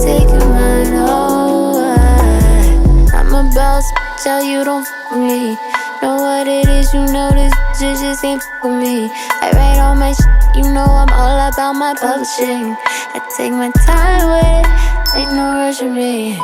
take your mind, I'm a boss, tell you don't f with me. Know what it is, you know this shit just ain't f with me. I write all my shit, you know I'm all about my publishing. I take my time with it, ain't no rush with me.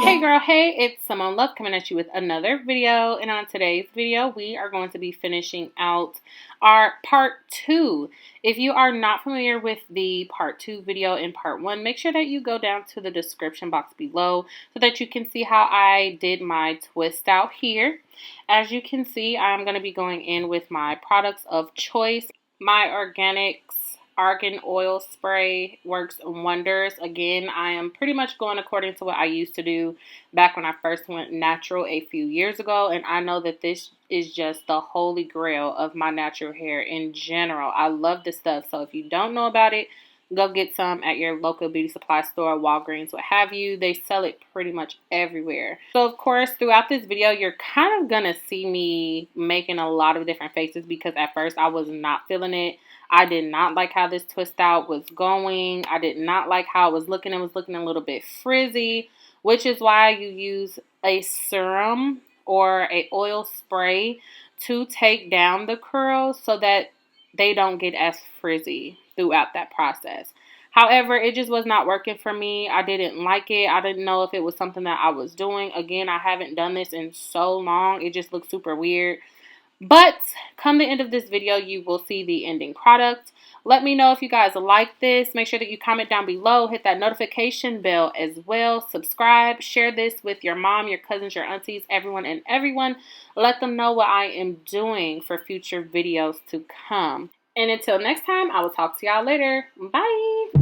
Hey girl, hey, it's Simone Love coming at you with another video, and on today's video we are going to be finishing out our part 2. If you are not familiar with the part 2 video in part 1, make sure that you go down to the description box below so that you can see how I did my twist out here. As you can see, I'm going to be going in with my products of choice. My Organics Argan Oil Spray works wonders. Again, I am pretty much going according to what I used to do back when I first went natural a few years ago. And I know that this is just the holy grail of my natural hair in general. I love this stuff. So if you don't know about it, go get some at your local beauty supply store, Walgreens, what have you. They sell it pretty much everywhere. So of course, throughout this video, you're kind of going to see me making a lot of different faces because at first I was not feeling it. I did not like how this twist out was going. I did not like how it was looking. It was looking a little bit frizzy, which is why you use a serum or a oil spray to take down the curls so that they don't get as frizzy throughout that process. However, it just was not working for me. I didn't like it. I didn't know if it was something that I was doing. Again, I haven't done this in so long. It just looks super weird. But come the end of this video, you will see the ending product. Let me know if you guys like this. Make sure that you comment down below. Hit that notification bell as well. Subscribe. Share this with your mom, your cousins, your aunties, everyone and everyone. Let them know what I am doing for future videos to come. And until next time, I will talk to y'all later. Bye.